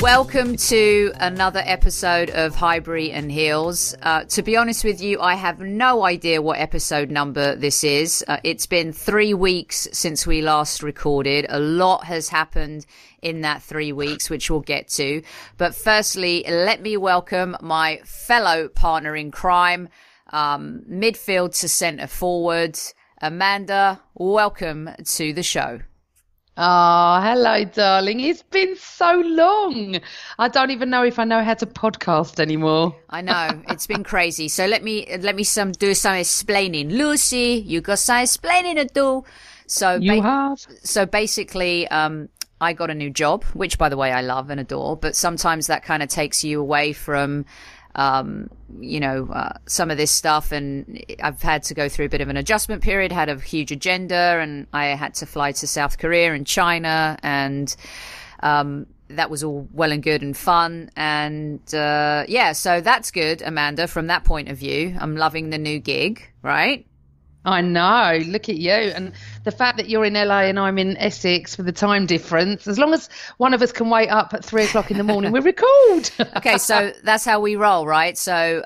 Welcome to another episode of Highbury and Heels. To be honest with you, I have no idea what episode number this is. It's been 3 weeks since we last recorded. A lot has happened in that 3 weeks, which we'll get to. But firstly, let me welcome my fellow partner in crime, midfield to centre forward, Amanda. Welcome to the show. Oh, hello, darling. It's been so long. I don't even know if I know how to podcast anymore. I know, it's been crazy. So let me do some explaining. Lucy, you got some explaining to do. So So basically, I got a new job, which by the way I love and adore, but sometimes that kind of takes you away from some of this stuff, and I've had to go through a bit of an adjustment period, had a huge agenda, and I had to fly to South Korea and China, and that was all well and good and fun, and so that's good, Amanda, from that point of view. I'm loving the new gig, right? I know, look at you. And the fact that you're in LA and I'm in Essex with the time difference, as long as one of us can wake up at 3 o'clock in the morning, we record. Okay, so that's how we roll, right? So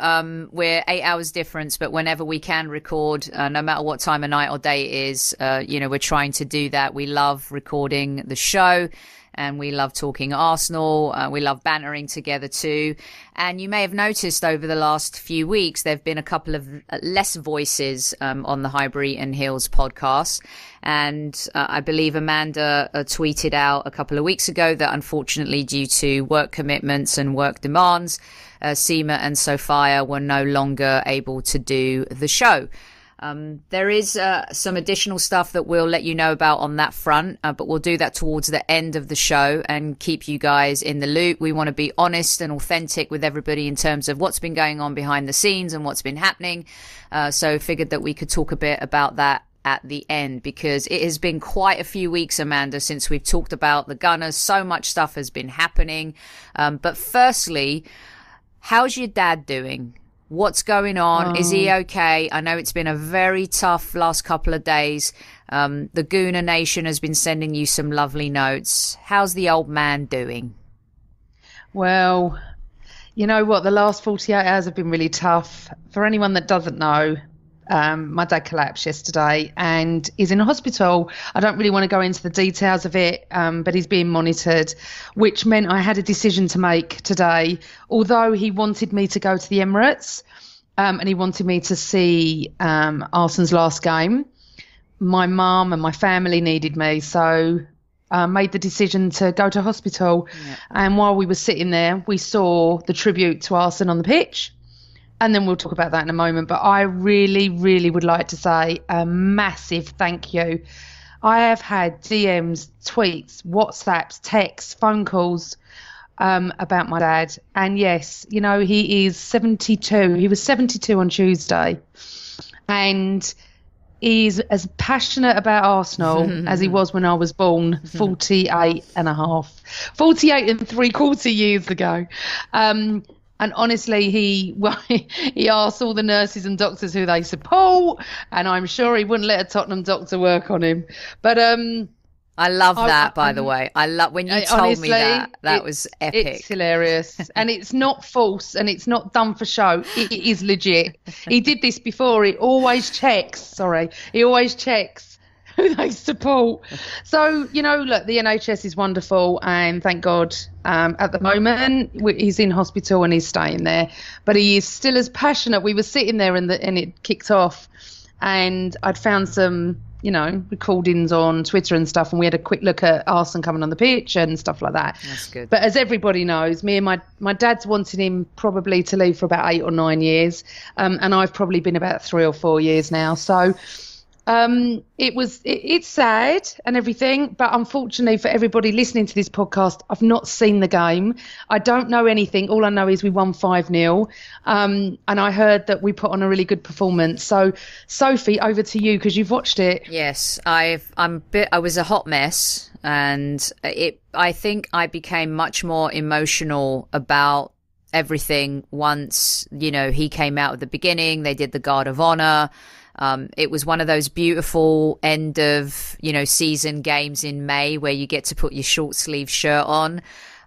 we're 8 hours difference, but whenever we can record, no matter what time of night or day it is, we're trying to do that. We love recording the show. And we love talking Arsenal. We love bantering together too. And you may have noticed over the last few weeks, there have been a couple of less voices on the Highbury and Heels podcast. And I believe Amanda tweeted out a couple of weeks ago that unfortunately, due to work commitments and work demands, Seema and Sophia were no longer able to do the show. There is some additional stuff that we'll let you know about on that front, but we'll do that towards the end of the show and keep you guys in the loop. We want to be honest and authentic with everybody in terms of what's been going on behind the scenes and what's been happening. So figured that we could talk a bit about that at the end, because it has been quite a few weeks, Amanda, since we've talked about the Gunners. So much stuff has been happening. But firstly, how's your dad doing? What's going on? Is he okay? I know it's been a very tough last couple of days. The Gooner Nation has been sending you some lovely notes. How's the old man doing? Well, you know what? The last 48 hours have been really tough. For anyone that doesn't know, my dad collapsed yesterday and is in a hospital. I don't really want to go into the details of it, but he's being monitored, which meant I had a decision to make today. Although he wanted me to go to the Emirates and he wanted me to see Arsene's last game, my mum and my family needed me, so I made the decision to go to hospital. Yeah. And while we were sitting there, we saw the tribute to Arsene on the pitch. And then we'll talk about that in a moment. But I really, really would like to say a massive thank you. I have had DMs, tweets, WhatsApps, texts, phone calls about my dad. And yes, he is 72. He was 72 on Tuesday. And he's as passionate about Arsenal as he was when I was born 48 and 3/4 years ago. And honestly, he asked all the nurses and doctors who they support, and I'm sure he wouldn't let a Tottenham doctor work on him. But I love that, by the way. I love when you told me that. That was epic. It's hilarious, and it's not false, and it's not done for show. It is legit. He did this before. He always checks who they support. So, look, the NHS is wonderful, and thank God at the moment he's in hospital and he's staying there. But he is still as passionate. We were sitting there and it kicked off, and I'd found some, recordings on Twitter and stuff, and we had a quick look at Arsene coming on the pitch and stuff like that. That's good. But as everybody knows, me and my dad's wanted him probably to leave for about 8 or 9 years, and I've probably been about 3 or 4 years now. So it's sad and everything, but unfortunately for everybody listening to this podcast, I've not seen the game. I don't know anything. All I know is we won 5-0. And I heard that we put on a really good performance. So Sophie, over to you, because you've watched it. Yes, I was a hot mess, and I think I became much more emotional about everything once, he came out at the beginning. They did the Guard of Honor. It was one of those beautiful end of, season games in May where you get to put your short sleeve shirt on.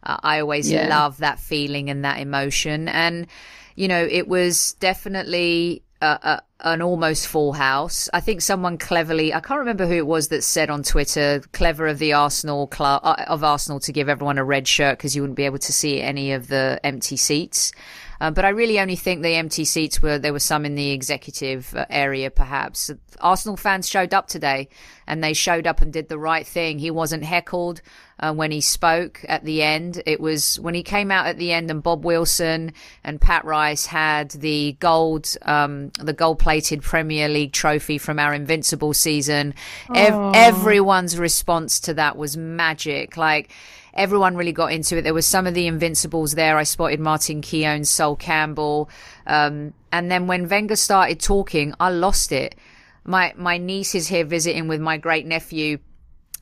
I always love that feeling and that emotion. And, you know, it was definitely an almost full house. I think someone cleverly, I can't remember who it was that said on Twitter, clever of the Arsenal club, of Arsenal to give everyone a red shirt because you wouldn't be able to see any of the empty seats. But I really only think the empty seats there were some in the executive area, perhaps. Arsenal fans showed up today, and they showed up and did the right thing. He wasn't heckled when he spoke at the end. It was when he came out at the end, and Bob Wilson and Pat Rice had the gold-plated Premier League trophy from our Invincible season. Everyone's response to that was magic. Like, everyone really got into it. There was some of the Invincibles there. I spotted Martin Keown, Sol Campbell. And then when Wenger started talking, I lost it. My niece is here visiting with my great nephew,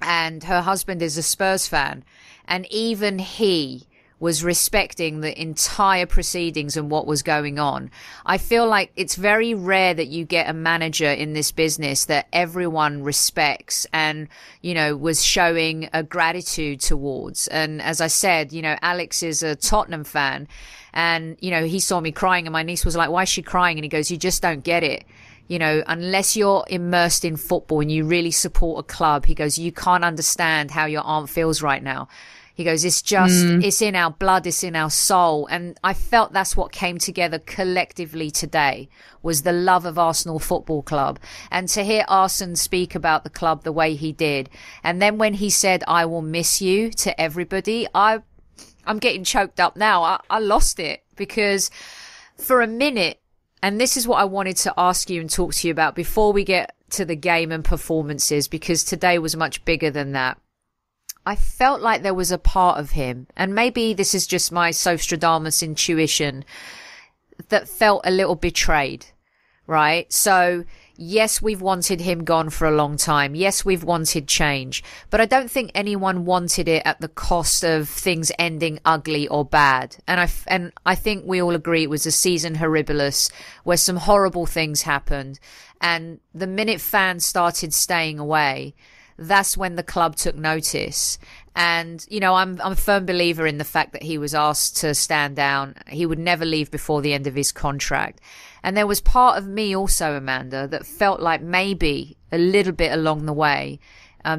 and her husband is a Spurs fan. And even he was respecting the entire proceedings and what was going on. I feel like it's very rare that you get a manager in this business that everyone respects and, you know, was showing a gratitude towards. And as I said, you know, Alex is a Tottenham fan, and, you know, he saw me crying, and my niece was like, why is she crying? And he goes, you just don't get it. You know, unless you're immersed in football and you really support a club, he goes, you can't understand how your aunt feels right now. He goes, it's just, it's in our blood, it's in our soul. And I felt that's what came together collectively today, was the love of Arsenal Football Club. And to hear Arsene speak about the club the way he did. And then when he said, I will miss you to everybody, I'm getting choked up now. I lost it, because for a minute, and this is what I wanted to ask you and talk to you about before we get to the game and performances, because today was much bigger than that. I felt like there was a part of him, and maybe this is just my Sostradamus intuition, that felt a little betrayed, right? So yes, we've wanted him gone for a long time. Yes, we've wanted change, but I don't think anyone wanted it at the cost of things ending ugly or bad. And I think we all agree it was a season horribilis where some horrible things happened. And the minute fans started staying away, that's when the club took notice. And, you know, I'm a firm believer in the fact that he was asked to stand down. He would never leave before the end of his contract. And there was part of me also, Amanda, that felt like maybe a little bit along the way,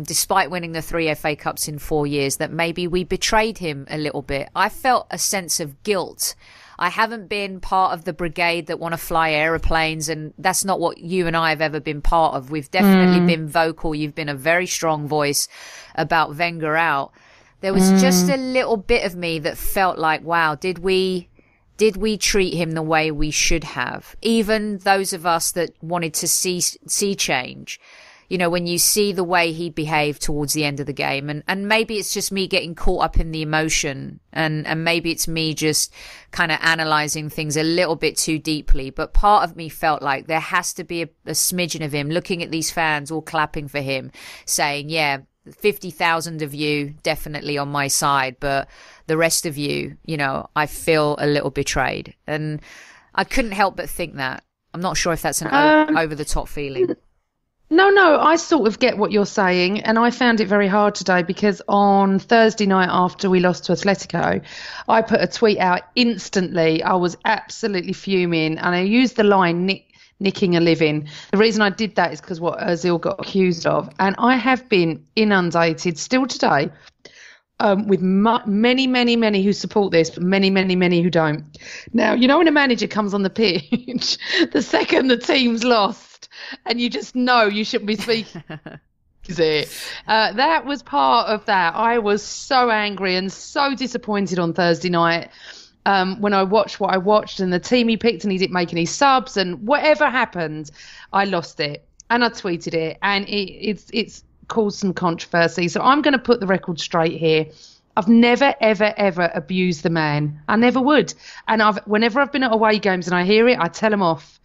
despite winning the 3 FA Cups in 4 years, that maybe we betrayed him a little bit. I felt a sense of guilt. I haven't been part of the brigade that want to fly aeroplanes, and that's not what you and I have ever been part of. We've definitely been vocal. You've been a very strong voice about Wenger out. There was just a little bit of me that felt like, wow, did we treat him the way we should have? Even those of us that wanted to see change. You know, when you see the way he behaved towards the end of the game, and maybe it's just me getting caught up in the emotion, and maybe it's me just kind of analysing things a little bit too deeply, but part of me felt like there has to be a smidgen of him looking at these fans all clapping for him, saying, yeah, 50,000 of you definitely on my side, but the rest of you, you know, I feel a little betrayed. And I couldn't help but think that. I'm not sure if that's an over-the-top feeling. No, I sort of get what you're saying, and I found it very hard today because on Thursday night after we lost to Atletico, I put a tweet out instantly. I was absolutely fuming, and I used the line nicking a living. The reason I did that is because what Ozil got accused of, and I have been inundated still today with many who support this, but many who don't. Now, you know when a manager comes on the pitch, the second the team's lost, and you just know you shouldn't be speaking. That was part of that. I was so angry and so disappointed on Thursday night when I watched what I watched, and the team he picked, and he didn't make any subs, and whatever happened, I lost it, and I tweeted it, and it's caused some controversy. So I'm going to put the record straight here. I've never, ever abused the man. I never would. And whenever I've been at away games and I hear it, I tell them off.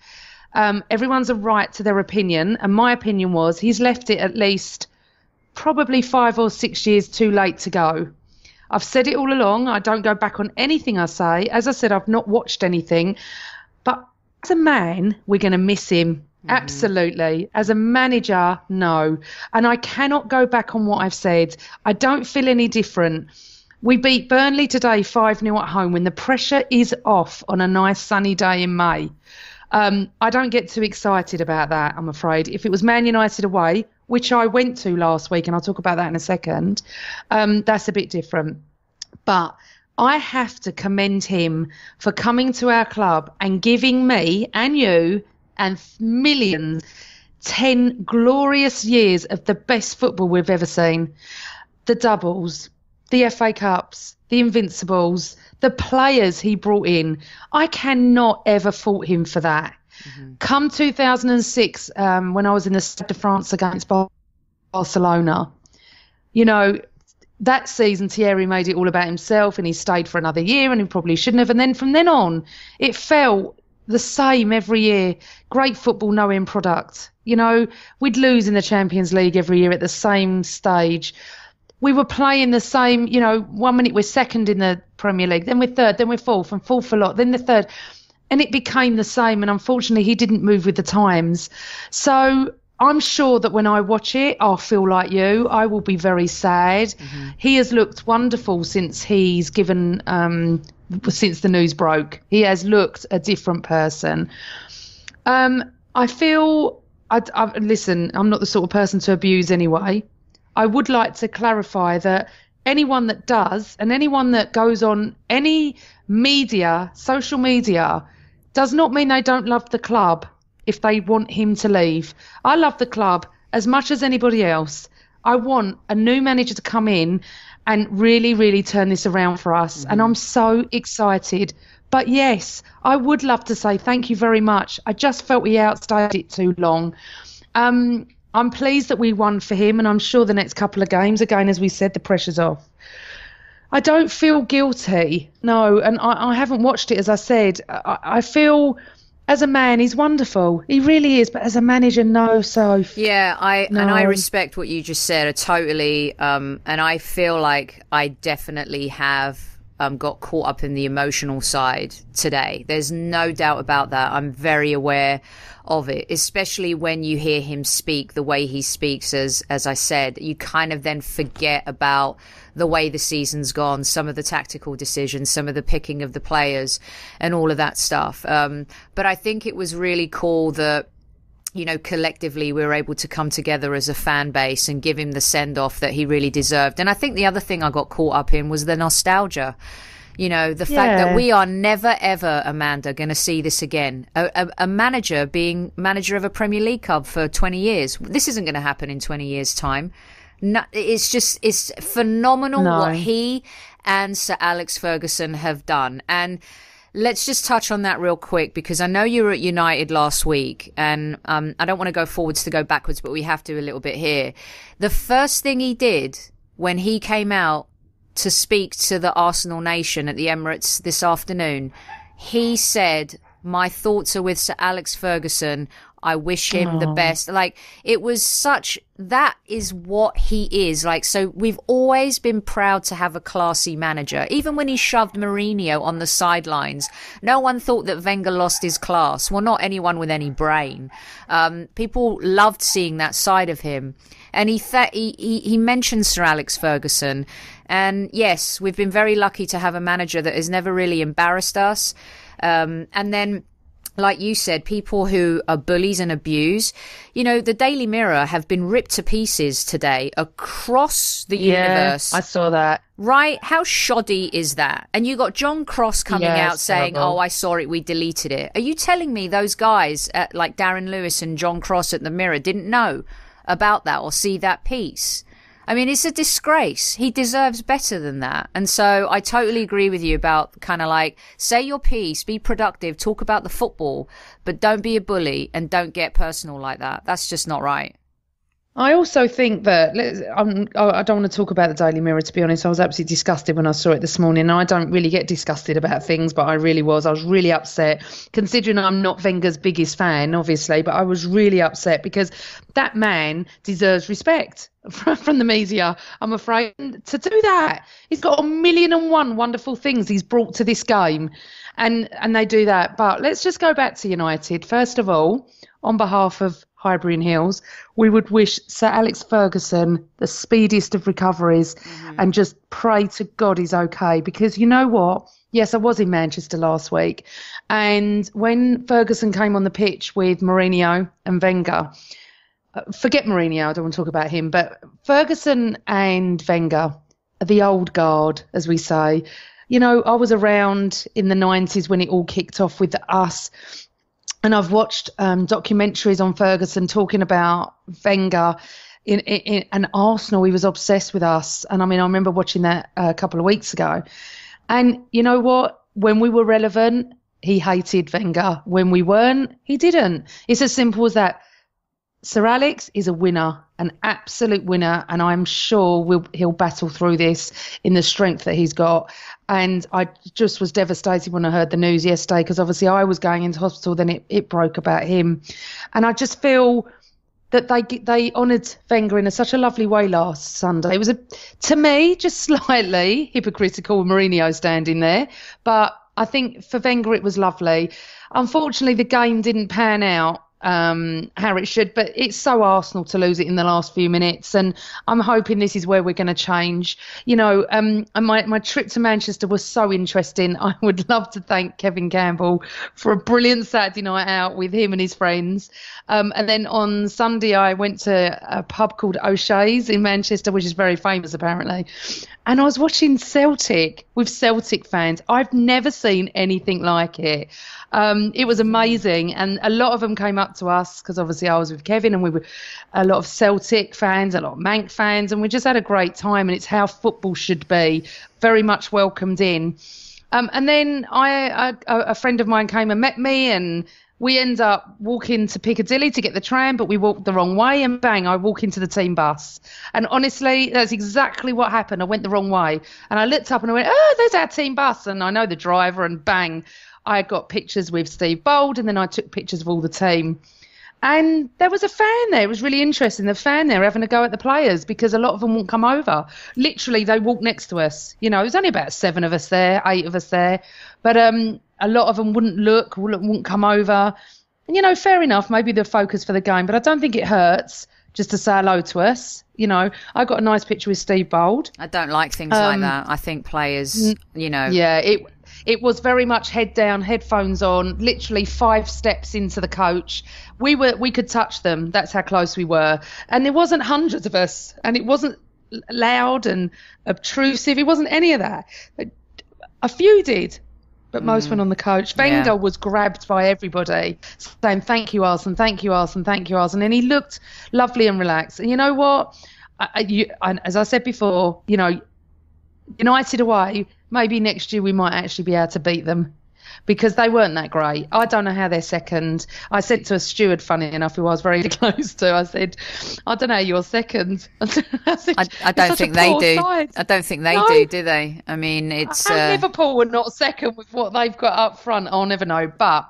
Everyone's a right to their opinion, and my opinion was he's left it at least probably 5 or 6 years too late to go. I've said it all along. I don't go back on anything I say. As I said, I've not watched anything, but as a man, we're going to miss him. Absolutely. As a manager, no. And I cannot go back on what I've said. I don't feel any different. We beat Burnley today 5-0 at home when the pressure is off on a nice sunny day in May. I don't get too excited about that, I'm afraid. If it was Man United away, which I went to last week, and I'll talk about that in a second, that's a bit different. But I have to commend him for coming to our club and giving me and you and millions 10 glorious years of the best football we've ever seen. The doubles, the FA Cups, the Invincibles, the players he brought in. I cannot ever fault him for that. Mm-hmm. Come 2006, when I was in the Stade de France against Barcelona, you know, that season Thierry made it all about himself and he stayed for another year and he probably shouldn't have. And then from then on, it felt the same every year. Great football, no end product. You know, we'd lose in the Champions League every year at the same stage. We were playing the same, you know, 1 minute we're second in the Premier League, then we're third, then we're fourth, and fourth a lot, then the third. And it became the same. And unfortunately, he didn't move with the times. So I'm sure that when I watch it, I'll feel like you. I will be very sad. Mm-hmm. He has looked wonderful since he's given, since the news broke. He has looked a different person. I feel, listen, I'm not the sort of person to abuse anyway. I would like to clarify that anyone that does and anyone that goes on any media, social media, does not mean they don't love the club if they want him to leave. I love the club as much as anybody else. I want a new manager to come in and really, really turn this around for us. Mm-hmm. And I'm so excited. But yes, I would love to say thank you very much. I just felt he outstayed it too long. I'm pleased that we won for him, and I'm sure the next couple of games, again, as we said, the pressure's off. I don't feel guilty, no, and I haven't watched it, as I said. I feel, as a man, he's wonderful. He really is, but as a manager, no, Soph. Yeah, and I respect what you just said, totally, and I feel like I definitely have got caught up in the emotional side today. There's no doubt about that. I'm very aware of it, especially when you hear him speak the way he speaks. As I said, you kind of then forget about the way the season's gone, some of the tactical decisions, some of the picking of the players and all of that stuff. But I think it was really cool that, you know, collectively we were able to come together as a fan base and give him the send-off that he really deserved. And I think the other thing I got caught up in was the nostalgia. You know, the fact that we are never, ever, Amanda, going to see this again. A manager being manager of a Premier League club for 20 years. This isn't going to happen in 20 years' time. No, it's phenomenal what he and Sir Alex Ferguson have done. And let's just touch on that real quick, because I know you were at United last week, and I don't want to go forwards to go backwards, but we have to a little bit here. The first thing he did when he came out to speak to the Arsenal nation at the Emirates this afternoon, he said, "My thoughts are with Sir Alex Ferguson. I wish him the best." Like, it was such, that is what he is. Like, so we've always been proud to have a classy manager. Even when he shoved Mourinho on the sidelines, no one thought that Wenger lost his class. Well, not anyone with any brain. People loved seeing that side of him. And he mentioned Sir Alex Ferguson. And yes, we've been very lucky to have a manager that has never really embarrassed us. And then, like you said, people who are bullies and abuse, you know, the Daily Mirror have been ripped to pieces today across the universe. I saw that. Right? How shoddy is that? And you got John Cross coming out saying, "Oh, I saw it, we deleted it." Are you telling me those guys like Darren Lewis and John Cross at the Mirror didn't know about that or see that piece? I mean, it's a disgrace. He deserves better than that. And so I totally agree with you about kind of like, say your piece, be productive, talk about the football, but don't be a bully and don't get personal like that. That's just not right. I also think that, I don't want to talk about the Daily Mirror, to be honest. I was absolutely disgusted when I saw it this morning. I don't really get disgusted about things, but I really was. I was really upset, considering I'm not Wenger's biggest fan, obviously, but I was really upset because that man deserves respect from the media, I'm afraid. And to do that, he's got 1,000,001 wonderful things he's brought to this game, and they do that. But let's just go back to United. First of all, on behalf of Highbury Hills, we would wish Sir Alex Ferguson the speediest of recoveries and just pray to God he's okay. Because you know what? Yes, I was in Manchester last week. And when Ferguson came on the pitch with Mourinho and Wenger, forget Mourinho, I don't want to talk about him, but Ferguson and Wenger are the old guard, as we say. You know, I was around in the 90s when it all kicked off with us. And I've watched documentaries on Ferguson talking about Wenger and Arsenal. He was obsessed with us. And I mean, I remember watching that a couple of weeks ago. And you know what? When we were relevant, he hated Wenger. When we weren't, he didn't. It's as simple as that. Sir Alex is a winner, an absolute winner, and I'm sure he'll battle through this in the strength that he's got. And I just was devastated when I heard the news yesterday, because obviously I was going into hospital, then it broke about him. And I just feel that they honoured Wenger in such a lovely way last Sunday. It was, to me, just slightly hypocritical with Mourinho standing there. But I think for Wenger it was lovely. Unfortunately, the game didn't pan out how it should, but it's so Arsenal to lose it in the last few minutes, and I'm hoping this is where we're going to change. You know, and my trip to Manchester was so interesting. I would love to thank Kevin Campbell for a brilliant Saturday night out with him and his friends. And then on Sunday I went to a pub called O'Shea's in Manchester, which is very famous apparently, and I was watching Celtic with Celtic fans. I've never seen anything like it. It was amazing, and a lot of them came up to us because obviously I was with Kevin, and we were a lot of Celtic fans, a lot of Manc fans, and we just had a great time. And it's how football should be, very much welcomed in. And then a friend of mine came and met me, and we end up walking to Piccadilly to get the tram, but we walked the wrong way, and bang, I walk into the team bus. And honestly, that's exactly what happened. I went the wrong way, and I looked up and I went, oh, there's our team bus, and I know the driver, and bang, I got pictures with Steve Bold, and then I took pictures of all the team. And there was a fan there. It was really interesting. The fan there having a go at the players, because a lot of them wouldn't come over. Literally, they walked next to us. You know, there was only about 7 of us there, 8 of us there. But a lot of them wouldn't look, wouldn't come over. And, you know, fair enough, maybe the focus for the game. But I don't think it hurts just to say hello to us. You know, I got a nice picture with Steve Bold. I don't like things like that. I think players, you know. Yeah, it was very much head down, headphones on, literally 5 steps into the coach. We could touch them. That's how close we were. And there wasn't hundreds of us, and it wasn't loud and obtrusive. It wasn't any of that. A few did, but most went on the coach. Wenger was grabbed by everybody, saying, thank you, Arsene, thank you, Arsene, thank you, Arsene. And he looked lovely and relaxed. And you know what? As I said before, you know, United away, maybe next year we might actually be able to beat them, because they weren't that great. I don't know how they're second. I said to a steward, funny enough, who I was very close to, I said, I don't know how you're second. I don't think they do. Side. I don't think they do they? I mean, it's... Liverpool were not second with what they've got up front. I'll never know. But,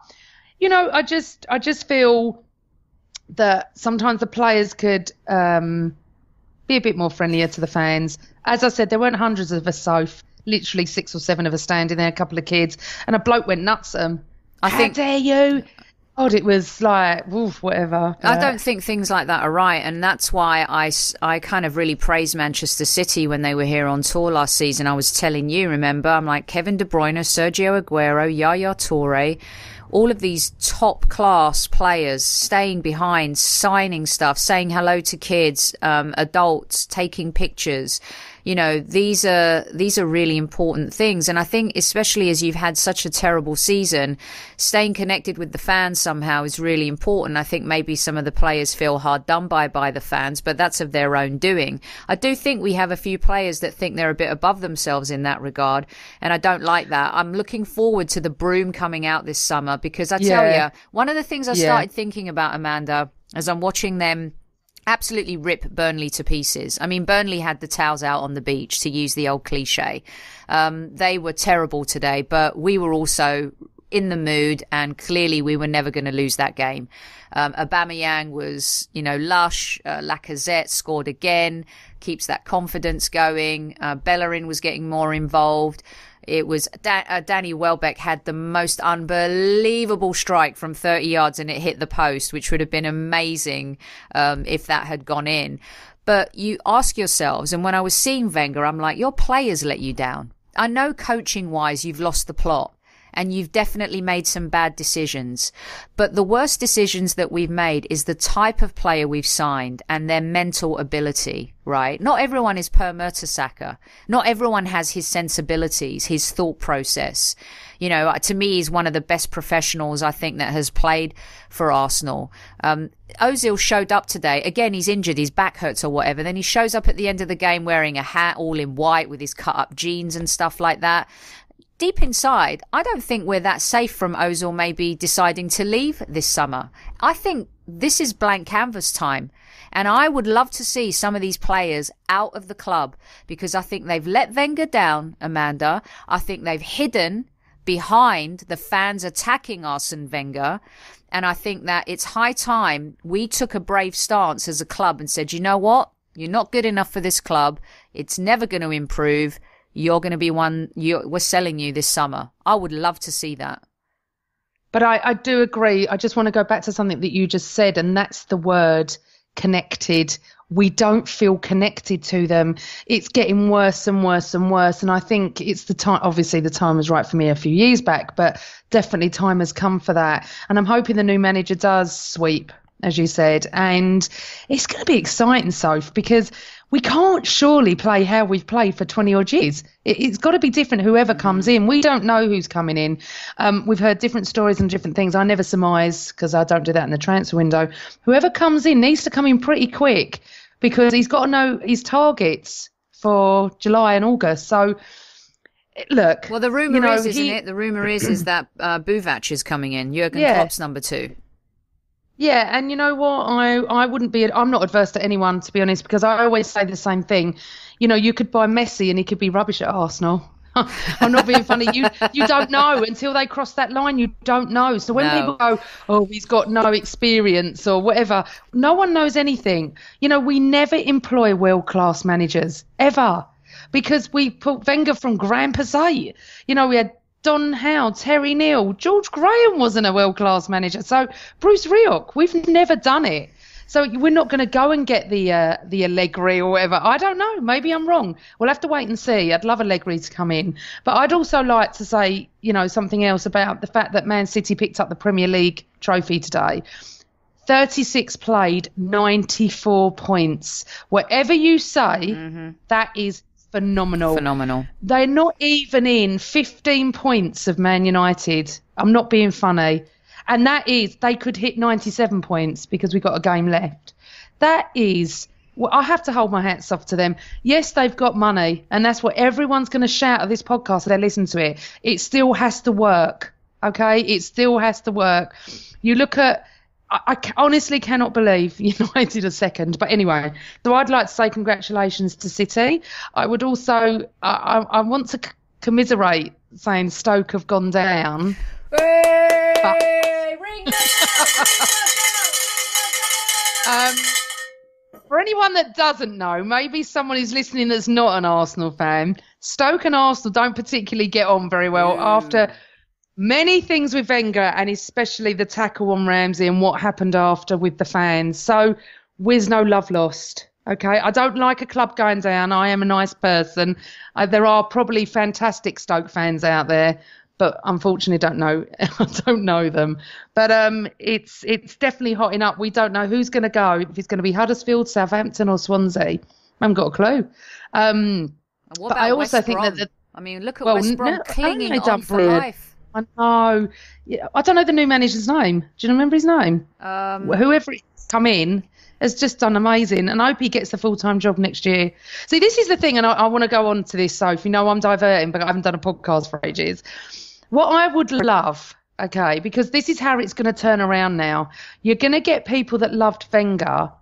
you know, I just feel that sometimes the players could be a bit more friendlier to the fans. As I said, there weren't hundreds of us, Soph. Literally 6 or 7 of us standing there, a couple of kids, and a bloke went nuts at them. How dare you? God, it was like, oof, whatever. I don't think things like that are right, and that's why I kind of really praised Manchester City when they were here on tour last season. I was telling you, remember, I'm like, Kevin De Bruyne, Sergio Aguero, Yaya Toure, all of these top class players staying behind, signing stuff, saying hello to kids, adults, taking pictures. You know, these are really important things. And I think especially as you've had such a terrible season, staying connected with the fans somehow is really important. I think maybe some of the players feel hard done by the fans, but that's of their own doing. I do think we have a few players that think they're a bit above themselves in that regard. And I don't like that. I'm looking forward to the broom coming out this summer, because I tell you, one of the things I started thinking about, Amanda, as I'm watching them absolutely rip Burnley to pieces. I mean, Burnley had the towels out on the beach, to use the old cliche. They were terrible today, but we were also in the mood, and clearly we were never going to lose that game. Aubameyang was, you know, lush. Lacazette scored again, keeps that confidence going. Bellerin was getting more involved. It was Danny Welbeck had the most unbelievable strike from 30 yards and it hit the post, which would have been amazing if that had gone in. But you ask yourselves, and when I was seeing Wenger, I'm like, your players let you down. I know coaching wise, you've lost the plot. And you've definitely made some bad decisions. But the worst decisions that we've made is the type of player we've signed and their mental ability, right? Not everyone is Per Mertesacker. Not everyone has his sensibilities, his thought process. You know, to me, he's one of the best professionals, I think, that has played for Arsenal. Ozil showed up today. Again, he's injured. His back hurts or whatever. Then he shows up at the end of the game wearing a hat all in white with his cut up jeans and stuff like that. Deep inside, I don't think we're that safe from Ozil maybe deciding to leave this summer. I think this is blank canvas time. And I would love to see some of these players out of the club because I think they've let Wenger down, Amanda. I think they've hidden behind the fans attacking Arsene Wenger. And I think that it's high time we took a brave stance as a club and said, you know what? You're not good enough for this club. It's never going to improve. You're going to be we're selling you this summer. I would love to see that. But I do agree. I just want to go back to something that you just said, and that's the word connected. We don't feel connected to them. It's getting worse and worse and worse. And I think it's the time, obviously the time was right for me a few years back, but definitely time has come for that. And I'm hoping the new manager does sweep, as you said. And it's going to be exciting, Soph, because we can't surely play how we've played for 20 odd years. It's got to be different whoever comes in. We don't know who's coming in. We've heard different stories and different things. I never surmise because I don't do that in the transfer window. Whoever comes in needs to come in pretty quick because he's got to know his targets for July and August. So, look. Well, the rumour is, isn't it? The rumour is that Buvac is coming in. Jurgen Klopp's number 2. Yeah, and you know what? I wouldn't be. I'm not adverse to anyone, to be honest, because I always say the same thing. You know, you could buy Messi and he could be rubbish at Arsenal. I'm not being funny. You don't know until they cross that line. You don't know. So when people go, oh, he's got no experience or whatever, no one knows anything. You know, we never employ world-class managers ever because we put Wenger from Grand Passat. You know, we had Don Howe, Terry Neal, George Graham wasn't a world-class manager. So Bruce Rioch, we've never done it. So we're not going to go and get the Allegri or whatever. I don't know. Maybe I'm wrong. We'll have to wait and see. I'd love Allegri to come in. But I'd also like to say, you know, something else about the fact that Man City picked up the Premier League trophy today. 36 played, 94 points. Whatever you say, that is phenomenal. They're not even in 15 points of Man United. I'm not being funny. And that is, they could hit 97 points because we've got a game left. That is, well, I have to hold my hats off to them. Yes, they've got money, and that's what everyone's going to shout at this podcast if they listen to it. It still has to work, okay? It still has to work. You look at, I honestly cannot believe United are second. But anyway, so I'd like to say congratulations to City. I would also, I want to commiserate saying Stoke have gone down. For anyone that doesn't know, maybe someone who's listening that's not an Arsenal fan, Stoke and Arsenal don't particularly get on very well after many things with Wenger and especially the tackle on Ramsey and what happened after with the fans. So there's no love lost. Okay, I don't like a club going down. I am a nice person. There are probably fantastic Stoke fans out there, but unfortunately I don't know them. But it's definitely hotting up. We don't know who's going to go, if it's going to be Huddersfield, Southampton or Swansea. I haven't got a clue. What about I also think that look at West Brom clinging on for life. I know. Yeah, I don't know the new manager's name. Do you remember his name? Whoever it's come in has just done amazing, and I hope he gets a full-time job next year. See, this is the thing, and I want to go on to this, Sophie. No, I'm diverting, but I haven't done a podcast for ages. What I would love, okay, because this is how it's going to turn around now. You're going to get people that loved Wenger.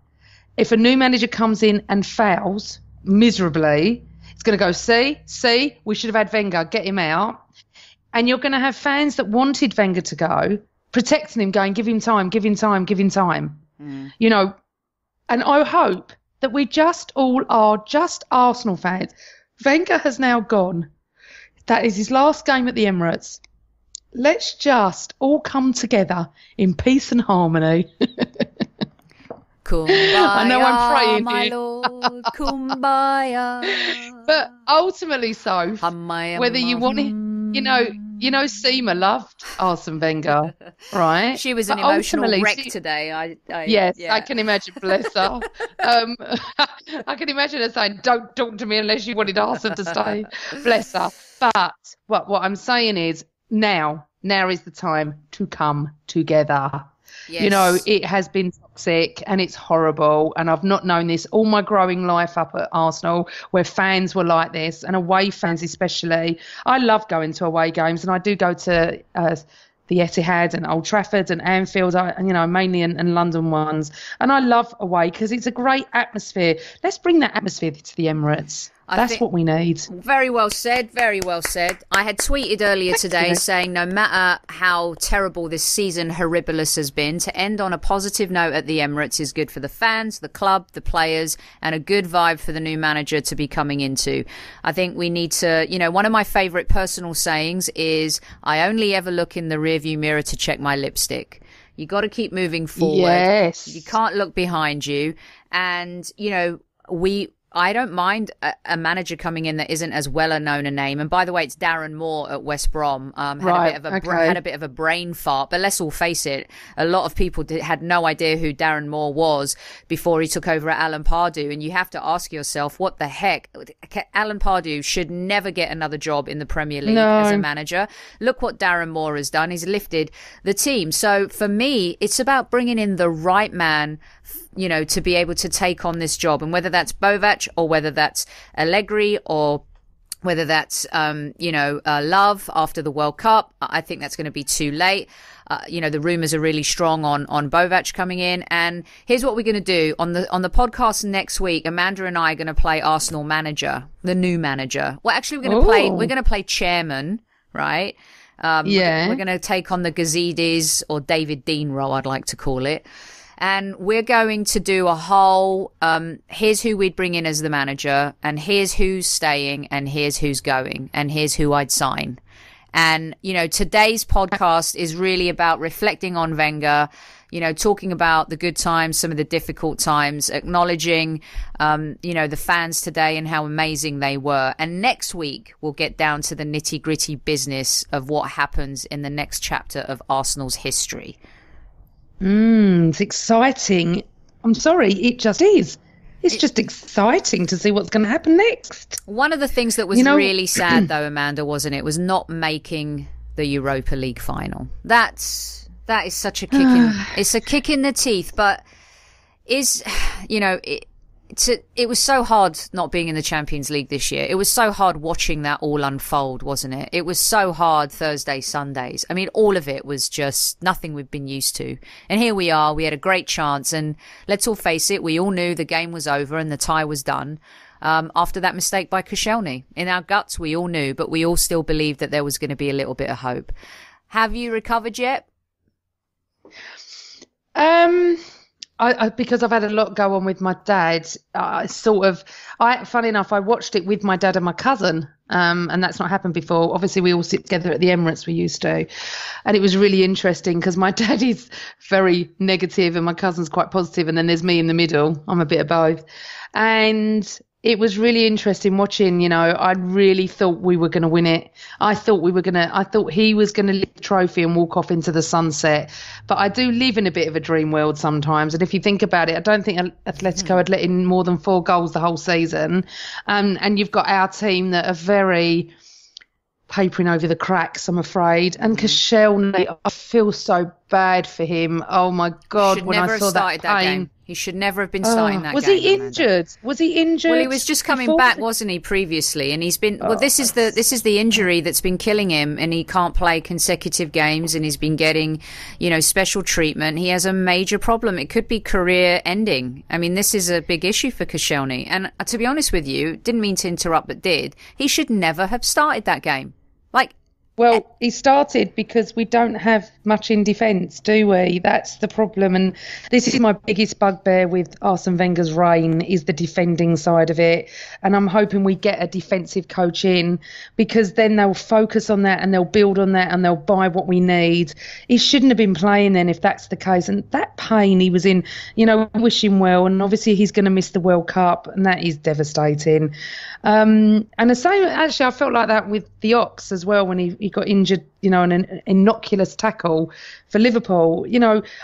If a new manager comes in and fails miserably, it's going to go, see, we should have had Wenger, get him out. And you're going to have fans that wanted Wenger to go, protecting him, going, give him time. You know, and I hope that we just all are just Arsenal fans. Wenger has now gone. That is his last game at the Emirates. Let's just all come together in peace and harmony. Kumbaya, I know I'm praying my here. lord, kumbaya. But ultimately, Soph, whether you want it, Seema loved Arsene Wenger, right? She was an But emotional ultimately, wreck today. Yes, yeah. I can imagine, bless her. I can imagine her saying, "Don't talk to me unless you wanted Arsene to stay." Bless her. But what I'm saying is, now is the time to come together. Yes. It has been toxic and it's horrible. And I've not known this all my growing life up at Arsenal, where fans were like this, and away fans especially. I love going to away games, and I do go to the Etihad and Old Trafford and Anfield, mainly and London ones. And I love away because it's a great atmosphere. Let's bring that atmosphere to the Emirates. That's what we need. Very well said. Very well said. I had tweeted earlier today saying no matter how terrible this season horribilis has been, to end on a positive note at the Emirates is good for the fans, the club, the players, and a good vibe for the new manager to be coming into. I think we need to, one of my favourite personal sayings is, I only ever look in the rearview mirror to check my lipstick. You got to keep moving forward. Yes. You can't look behind you. And, I don't mind a manager coming in that isn't as well known a name. And by the way, it's Darren Moore at West Brom. Had a bit of a brain fart. But let's all face it, a lot of people had no idea who Darren Moore was before he took over at Alan Pardew. And you have to ask yourself, what the heck? Alan Pardew should never get another job in the Premier League as a manager. Look what Darren Moore has done. He's lifted the team. So for me, it's about bringing in the right man, to be able to take on this job. And whether that's Bovac or whether that's Allegri or whether that's, Love after the World Cup, I think that's going to be too late. The rumours are really strong on Bovac coming in. And here's what we're going to do. On the podcast next week, Amanda and I are going to play Arsenal manager, the new manager. Well, actually, we're going to play chairman, right? We're going to take on the Gazidis, or David Dean role, I'd like to call it. And we're going to do a whole, here's who we'd bring in as the manager, and here's who's staying, and here's who's going, and here's who I'd sign. And, today's podcast is really about reflecting on Wenger, talking about the good times, some of the difficult times, acknowledging, the fans today and how amazing they were. And next week, we'll get down to the nitty gritty business of what happens in the next chapter of Arsenal's history. It's exciting. I'm sorry, it just is. It's just exciting to see what's going to happen next. One of the things that was really sad, though, Amanda, wasn't it, was not making the Europa League final. That is such a kick in. It's a kick in the teeth, but it was so hard not being in the Champions League this year. It was so hard watching that all unfold, wasn't it? It was so hard Thursdays, Sundays. I mean, all of it was just nothing we've been used to. And here we are. We had a great chance. And let's all face it, we all knew the game was over and the tie was done after that mistake by Koscielny. In our guts, we all knew, but we all still believed that there was going to be a little bit of hope. Have you recovered yet? Because I've had a lot go on with my dad, funny enough, I watched it with my dad and my cousin, and that's not happened before. Obviously, we all sit together at the Emirates, we used to, and it was really interesting because my dad is very negative and my cousin's quite positive, and then there's me in the middle. I'm a bit of both. And it was really interesting watching, I really thought we were going to win it. I thought he was going to lift the trophy and walk off into the sunset. But I do live in a bit of a dream world sometimes. And if you think about it, I don't think Atletico had let in more than 4 goals the whole season. And you've got our team that are very papering over the cracks, I'm afraid. And Koscielny, I feel so bad for him. Oh, my God, when I saw that pain. He should never have been starting that game. Was he injured? Was he injured? Well, he was just coming back, wasn't he, previously? And he's been. Well, this is the injury that's been killing him, and he can't play consecutive games, and he's been getting, special treatment. He has a major problem. It could be career ending. I mean, this is a big issue for Koscielny. And to be honest with you, didn't mean to interrupt, but did. He should never have started that game. Like, Well, he started because we don't have much in defence, do we? That's the problem. And this is my biggest bugbear with Arsene Wenger's reign, is the defending side of it. And I'm hoping we get a defensive coach in, because then they'll focus on that and they'll build on that and they'll buy what we need. He shouldn't have been playing then if that's the case. And that pain he was in, wish him well. And obviously he's going to miss the World Cup, and that is devastating. And the same, actually, I felt like that with the Ox as well when he got injured, in an innocuous tackle for Liverpool.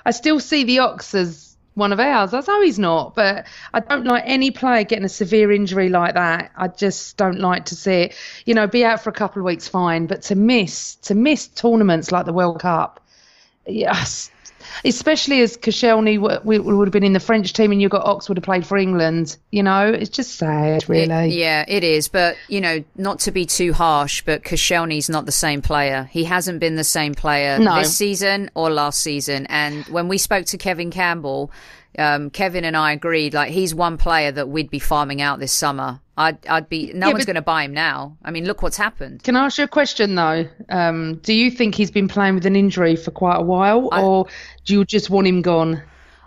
I still see the Ox as one of ours. I know he's not, but I don't like any player getting a severe injury like that. I just don't like to see it. Be out for a couple of weeks, fine, but to miss tournaments like the World Cup, yes. Especially as Koscielny would have been in the French team and you've got Ox would have played for England. It's just sad, really. It is. But, not to be too harsh, but Koscielny's not the same player. He hasn't been the same player this season or last season. And when we spoke to Kevin Campbell, Kevin and I agreed, like, he's one player that we'd be farming out this summer. No one's going to buy him now. I mean, look what's happened. Can I ask you a question, though? Do you think he's been playing with an injury for quite a while, or do you just want him gone?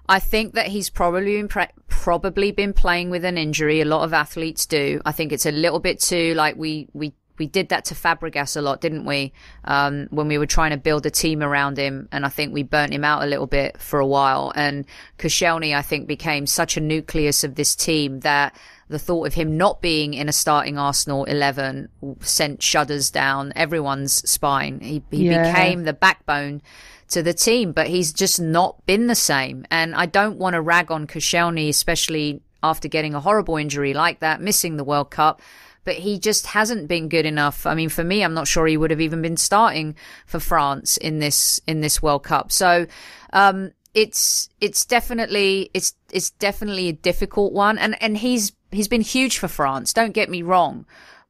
I think that he's probably been playing with an injury. A lot of athletes do. I think it's a little bit too, like, we did that to Fabregas a lot, didn't we? When we were trying to build a team around him, and I think we burnt him out a little bit for a while. And Koscielny, I think, became such a nucleus of this team that the thought of him not being in a starting Arsenal 11 sent shudders down everyone's spine. He became the backbone to the team, but he's just not been the same. And I don't want to rag on Koscielny, especially after getting a horrible injury like that, missing the World Cup. But he just hasn't been good enough. I mean, for me, I'm not sure he would have even been starting for France in this World Cup. So, it's definitely a difficult one. And he's been huge for France. Don't get me wrong,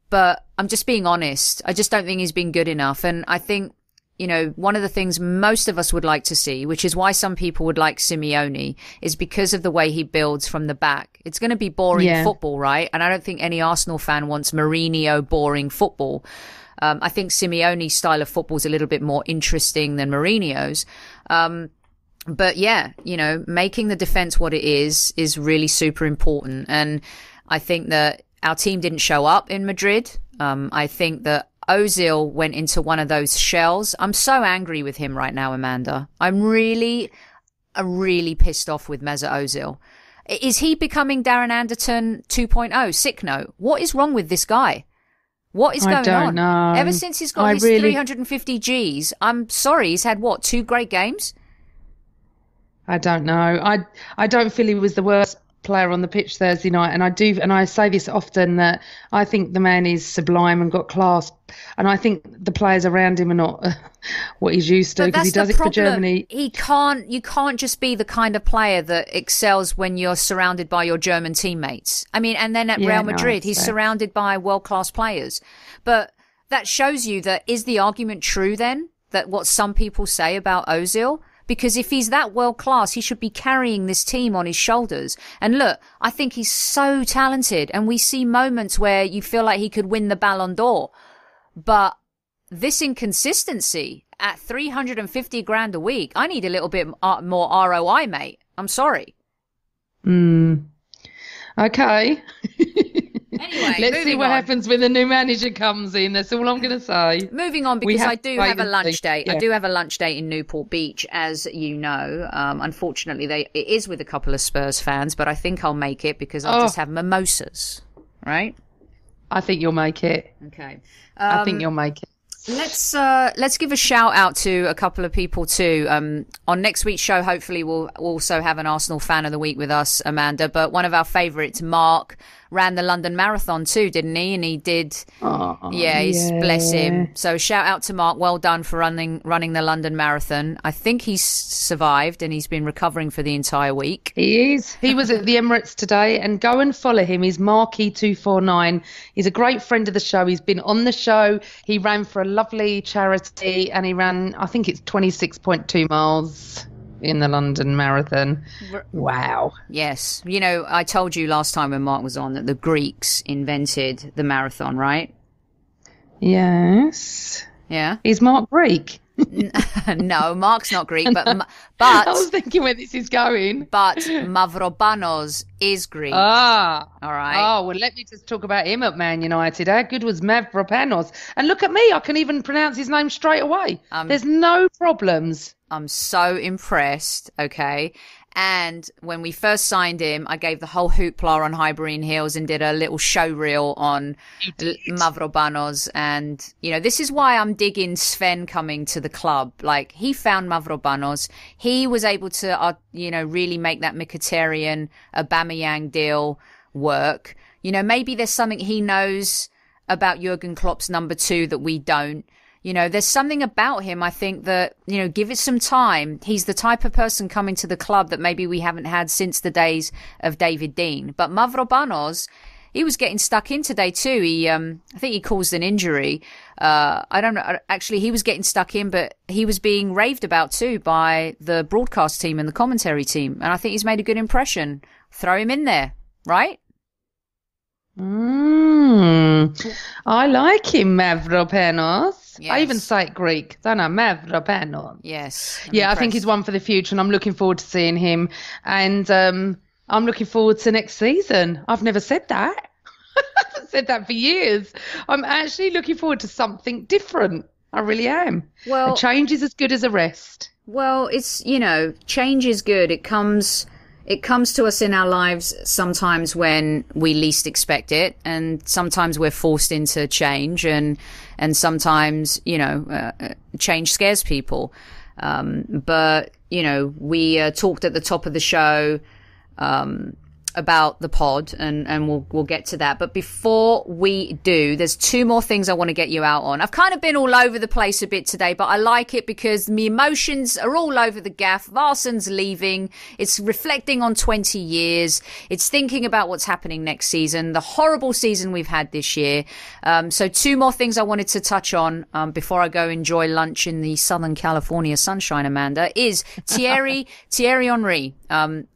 but I'm just being honest. I just don't think he's been good enough. And I think, one of the things most of us would like to see, which is why some people would like Simeone, is because of the way he builds from the back. It's going to be boring football, right? And I don't think any Arsenal fan wants Mourinho boring football. I think Simeone's style of football is a little bit more interesting than Mourinho's. But yeah, making the defense what it is really super important. And I think that our team didn't show up in Madrid. I think that Ozil went into one of those shells. I'm so angry with him right now, Amanda. I'm really pissed off with Mesut Ozil. Is he becoming Darren Anderton 2.0? Sick note. What is wrong with this guy? What is going on? I don't know. Ever since he's got his 350 Gs, I'm sorry, he's had, 2 great games? I don't know. I don't feel he was the worst player on the pitch Thursday night, and I say this often, that I think the man is sublime and got class, and I think the players around him are not what he's used to, because he does it for Germany. You can't just be the kind of player that excels when you're surrounded by your German teammates. I mean, and then at Real Madrid, he's surrounded by world-class players. But that shows you that, is the argument true then, that what some people say about Ozil? Because if he's that world class, he should be carrying this team on his shoulders. And look, I think he's so talented, and we see moments where you feel like he could win the Ballon d'Or. But this inconsistency at 350 grand a week, I need a little bit more ROI, mate. I'm sorry. Okay. Anyway, let's see what happens when the new manager comes in. That's all I'm going to say. Moving on, because I do have a lunch date. Yeah. I do have a lunch date in Newport Beach, as you know. Unfortunately, it is with a couple of Spurs fans, but I think I'll make it because I'll just have mimosas, right? I think you'll make it. Okay. I think you'll make it. Let's give a shout out to a couple of people too. On next week's show, hopefully we'll also have an Arsenal fan of the week with us, Amanda. But one of our favourites, Mark, ran the London Marathon too, didn't he? And he did. Bless him. So shout out to Mark. Well done for running the London Marathon. I think he's survived and he's been recovering for the entire week. He is. He was at the Emirates today, and go and follow him. He's Marky249. He's a great friend of the show. He's been on the show. He ran for a lovely charity, and he ran, I think it's 26.2 miles in the London Marathon. Wow. Yes. You know, I told you last time when Mark was on that the Greeks invented the marathon, right? Yes. Yeah. Is Mark Greek? No, Mark's not Greek, but I was thinking where this is going. But Mavropanos is Greek. Ah, all right. Oh, well, let me just talk about him at Man United. How good was Mavropanos? And look at me, I can even pronounce his name straight away. There's no problems. I'm so impressed. Okay. And when we first signed him, I gave the whole hoopla on Highbury Hills and did a little show reel on Mavropanos. And, you know, this is why I'm digging Sven coming to the club. Like, he found Mavropanos. He was able to, you know, really make that Mkhitaryan Aubameyang deal work. You know, maybe there's something he knows about Jurgen Klopp's number 2 that we don't. You know, there's something about him, I think, that, you know, give it some time. He's the type of person coming to the club that maybe we haven't had since the days of David Dean. But Mavropanos, he was getting stuck in today too. I think he caused an injury. I don't know. Actually, he was getting stuck in, but he was being raved about too by the broadcast team and the commentary team. And I think he's made a good impression. Throw him in there, right? I like him, Mavropanos. Yes. I even say it Greek, don't I? Mavropanos. Yes. Yeah, I think he's one for the future, and I'm looking forward to seeing him. And I'm looking forward to next season. I've never said that. I haven't said that for years. I'm actually looking forward to something different. I really am. Well, a change is as good as a rest. Well, it's, you know, change is good. It comes to us in our lives sometimes when we least expect it, and sometimes we're forced into change, and sometimes, you know, change scares people. But, you know, we talked at the top of the show about the pod, and we'll get to that. But before we do, there's 2 more things I want to get you out on. I've kind of been all over the place a bit today, but I like it because my emotions are all over the gaff. Arsene's leaving. It's reflecting on 20 years. It's thinking about what's happening next season, the horrible season we've had this year. So 2 more things I wanted to touch on before I go enjoy lunch in the Southern California sunshine, Amanda, is Thierry Henry.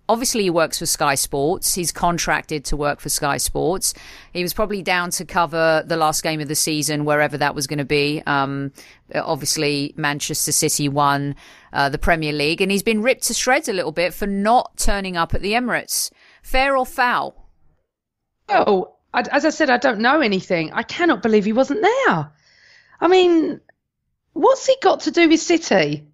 Obviously, he works for Sky Sports. He's contracted to work for Sky Sports. He was probably down to cover the last game of the season, wherever that was going to be. Obviously, Manchester City won the Premier League, and he's been ripped to shreds a little bit for not turning up at the Emirates. Fair or foul? Oh, as I said, I don't know anything. I cannot believe he wasn't there. I mean, what's he got to do with City?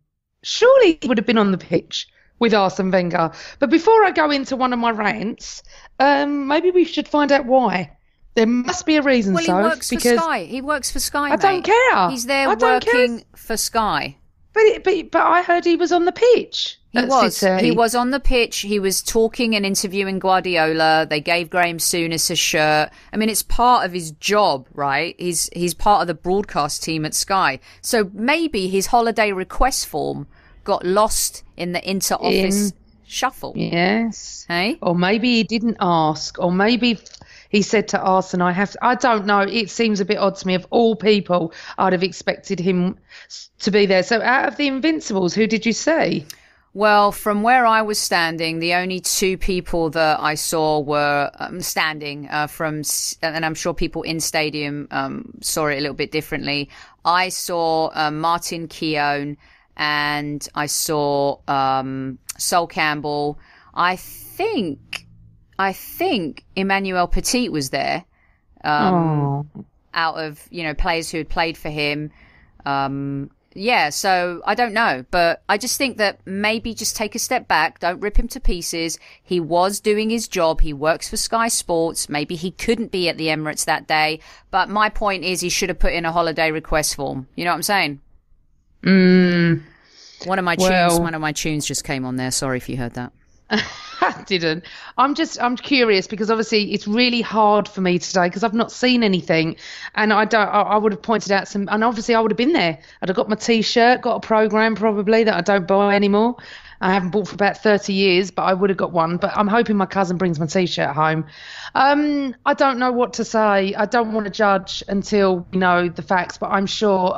Surely he would have been on the pitch with Arsene Wenger. But before I go into one of my rants, maybe we should find out why. There must be a reason. Well, he works for Sky. He works for Sky, I don't care. He's there working for Sky. But I heard he was on the pitch. He was on the pitch. He was talking and interviewing Guardiola. They gave Graham Souness a shirt. I mean, it's part of his job, right? He's part of the broadcast team at Sky. So maybe his holiday request form got lost in the inter-office shuffle. Yes. Hey? Or maybe he didn't ask. Or maybe he said to Arsene, I don't know. It seems a bit odd to me. Of all people, I'd have expected him to be there. So out of the Invincibles, who did you see? Well, from where I was standing, the only 2 people that I saw were standing and I'm sure people in stadium saw it a little bit differently. I saw Martin Keown, and I saw Sol Campbell. I think Emmanuel Petit was there. Out of, you know, players who had played for him. Yeah, so I don't know, but I just think that maybe just take a step back. Don't rip him to pieces. He was doing his job. He works for Sky Sports. Maybe he couldn't be at the Emirates that day. But my point is he should have put in a holiday request form. You know what I'm saying? One of my tunes just came on there. Sorry if you heard that. I didn't. I'm curious because obviously it's really hard for me today because I've not seen anything, and I would have pointed out some, and obviously I would have been there. I'd have got my T-shirt, got a program probably that I don't buy anymore. I haven't bought for about 30 years, but I would have got one. But I'm hoping my cousin brings my T-shirt home. I don't know what to say. I don't want to judge until we know the facts, but I'm sure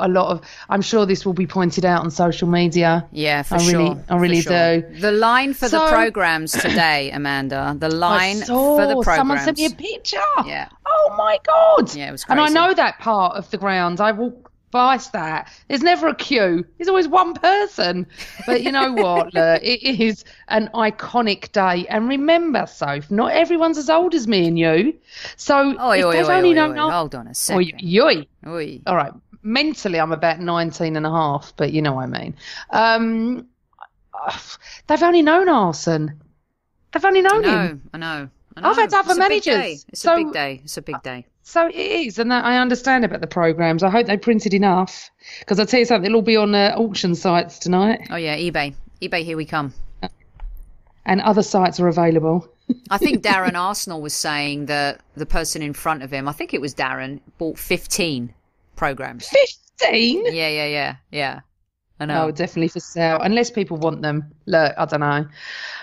this will be pointed out on social media. Yeah, I really do. The line for the programs today, Amanda. The line for the programs. Someone sent me a picture. Yeah. Oh my God. Yeah, it was crazy. And I know that part of the ground. I walk Vice that. There's never a queue. There's always one person. But you know what? Look, it is an iconic day. And remember, Soph, not everyone's as old as me and you. So if they've only known... Hold on a second. Oi. All right. Mentally, I'm about 19 and a half, but you know what I mean. They've only known Arsene. They've only known him. I know. I've had other managers. It's a big day. It's a big day. So it is, and I understand about the programmes. I hope they printed enough, because I'll tell you something, it'll all be on auction sites tonight. Oh, yeah, eBay. eBay, here we come. And other sites are available. I think Darren Arsenal was saying that the person in front of him, I think it was Darren, bought 15 programmes. 15? Yeah. I know. Oh, definitely for sale, unless people want them. Look, I don't know.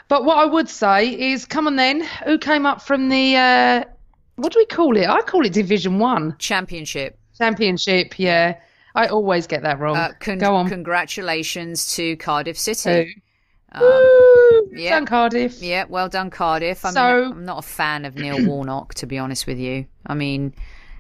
But what I would say is, come on then, who came up from the... what do we call it? I call it Division 1. Championship, yeah. I always get that wrong. Go on. Congratulations to Cardiff City. Woo! Done Cardiff. Yeah, well done, Cardiff. I'm not a fan of Neil Warnock, to be honest with you. I mean,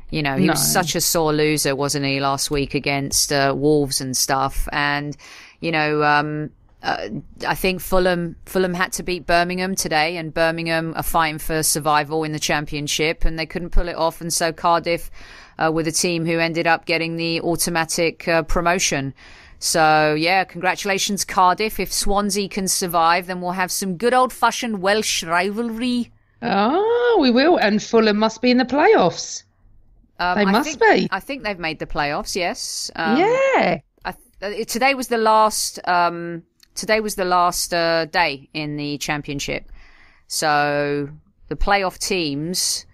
you know, he was such a sore loser, wasn't he, last week against Wolves and stuff. And, you know... I think Fulham had to beat Birmingham today, and Birmingham are fighting for survival in the Championship, and they couldn't pull it off. And so Cardiff were the team who ended up getting the automatic promotion. So, yeah, congratulations, Cardiff. If Swansea can survive, then we'll have some good old-fashioned Welsh rivalry. Oh, we will. And Fulham must be in the playoffs. They must be. I think they've made the playoffs, yes. Yeah. Today was the last... Today was the last day in the Championship. So the playoff teams,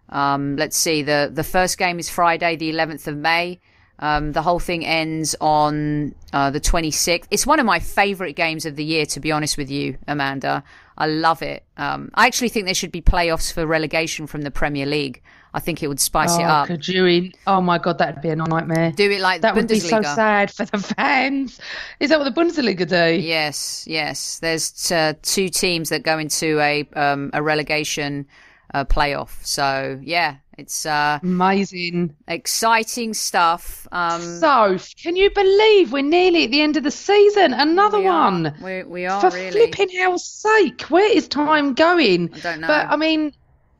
let's see, the first game is Friday, the 11th of May. The whole thing ends on the 26th. It's one of my favourite games of the year, to be honest with you, Amanda. I love it. I actually think there should be playoffs for relegation from the Premier League. I think it would spice it up. Could you? Oh my God, that'd be a nightmare. Do it like that the Bundesliga. Would be so sad for the fans. Is that what the Bundesliga do? Yes. There's two teams that go into a relegation playoff. So yeah, it's amazing, exciting stuff. So, can you believe we're nearly at the end of the season? Another one. We are for really. Flipping hell's sake, where is time going? I don't know. But I mean.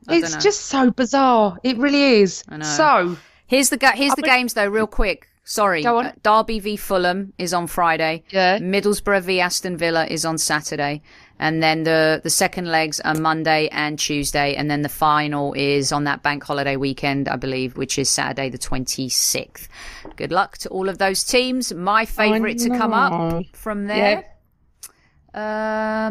It's just so bizarre. It really is. I know. So here's the games though, real quick. Sorry. Go on. Derby v Fulham is on Friday. Yeah. Middlesbrough v Aston Villa is on Saturday. And then the second legs are Monday and Tuesday. And then the final is on that bank holiday weekend, I believe, which is Saturday the 26th. Good luck to all of those teams. My favourite to come up from there. Yeah.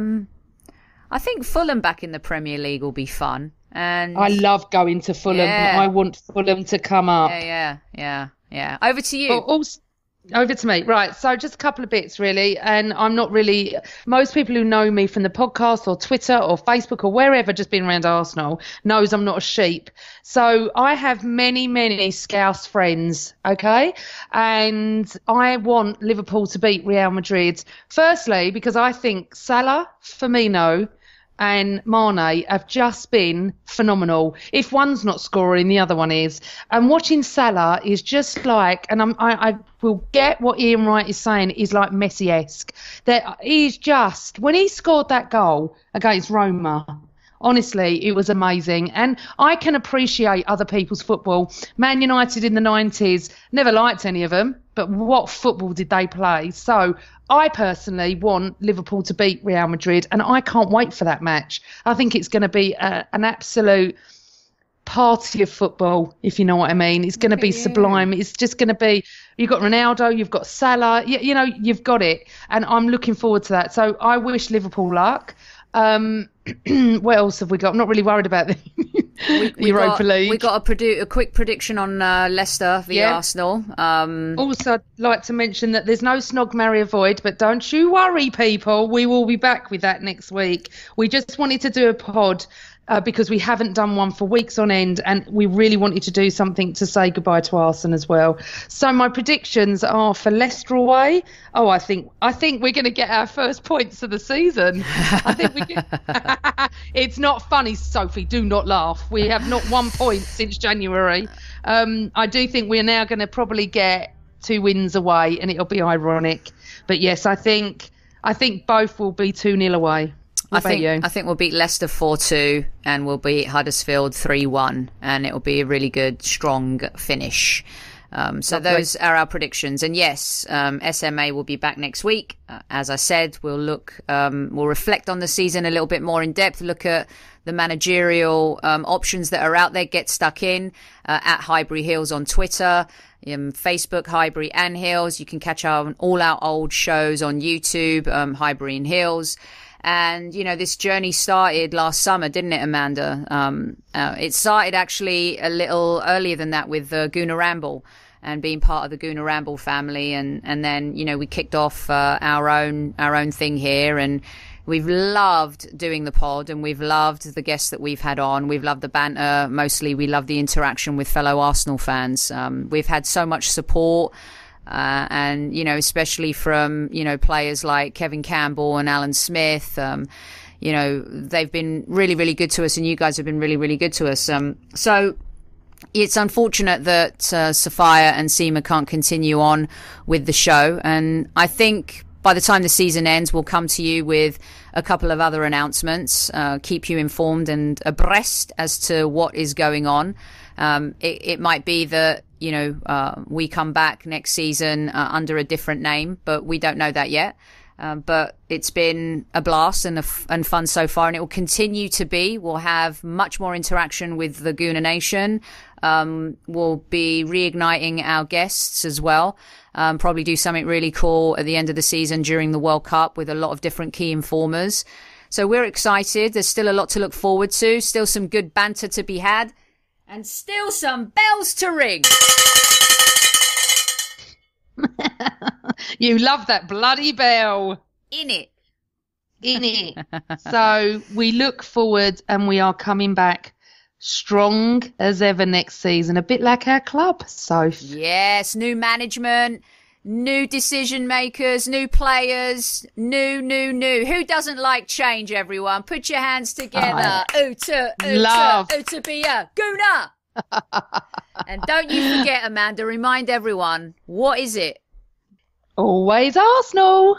I think Fulham back in the Premier League will be fun. And I love going to Fulham. Yeah. I want Fulham to come up. Yeah. Over to you. Over to me. Right. So just a couple of bits really. And I'm not really, most people who know me from the podcast or Twitter or Facebook or wherever, just being around Arsenal, knows I'm not a sheep. So I have many, many Scouse friends. Okay. And I want Liverpool to beat Real Madrid. Firstly, because I think Salah, Firmino, and Mane have just been phenomenal. If one's not scoring, the other one is. And watching Salah is just like, and I will get what Ian Wright is saying, is like Messi-esque. That he's just, when he scored that goal against Roma, honestly, it was amazing. And I can appreciate other people's football. Man United in the 90s, never liked any of them, but what football did they play? So I personally want Liverpool to beat Real Madrid, and I can't wait for that match. I think it's going to be an absolute party of football, if you know what I mean. It's going to be sublime. It's just going to be, you've got Ronaldo, you've got Salah, you know, you've got it. And I'm looking forward to that. So I wish Liverpool luck. What else have we got? I'm not really worried about the Europa League. We got a quick prediction on Leicester v Arsenal. Also, I'd like to mention that there's no Snog, Marry, Avoid, but don't you worry, people. We will be back with that next week. We just wanted to do a pod because we haven't done one for weeks on end, and we really wanted to do something to say goodbye to Arsene as well. So my predictions are for Leicester away. Oh, I think we're going to get our first points of the season. I think we can. It's not funny, Sophie. Do not laugh. We have not 1 point since January. I do think we're now going to probably get 2 wins away, and it'll be ironic. But yes, I think both will be 2-0 away. I think we'll beat Leicester 4-2 and we'll beat Huddersfield 3-1, and it'll be a really good, strong finish. So those are our predictions. And yes, SMA will be back next week. As I said, we'll reflect on the season a little bit more in depth, look at the managerial options that are out there. Get stuck in at Highbury Hills on Twitter, Facebook, Highbury and Hills. You can catch all our old shows on YouTube, Highbury and Hills. And, this journey started last summer, didn't it, Amanda? It started actually a little earlier than that with Gooner Ramble and being part of the Gooner Ramble family. And then, we kicked off our own thing here. And we've loved doing the pod, and we've loved the guests that we've had on. We've loved the banter. Mostly we love the interaction with fellow Arsenal fans. We've had so much support. And, especially from, players like Kevin Campbell and Alan Smith, they've been really, really good to us, and you guys have been really, really good to us. So it's unfortunate that Sophia and Seema can't continue on with the show. And I think by the time the season ends, we'll come to you with a couple of other announcements, keep you informed and abreast as to what is going on. It might be that, we come back next season under a different name, but we don't know that yet. But it's been a blast and fun so far, and it will continue to be. We'll have much more interaction with the Gooner Nation. We'll be reigniting our guests as well. Probably do something really cool at the end of the season during the World Cup with a lot of different key informers. So we're excited. There's still a lot to look forward to. Still some good banter to be had. And still some bells to ring. You love that bloody bell. In it. So we look forward, and we are coming back strong as ever next season, a bit like our club, Soph. Yes, new management, new decision makers, new players, new. Who doesn't like change, everyone? Put your hands together. Uta be a Gooner. And don't you forget, Amanda, remind everyone, what is it? Always Arsenal.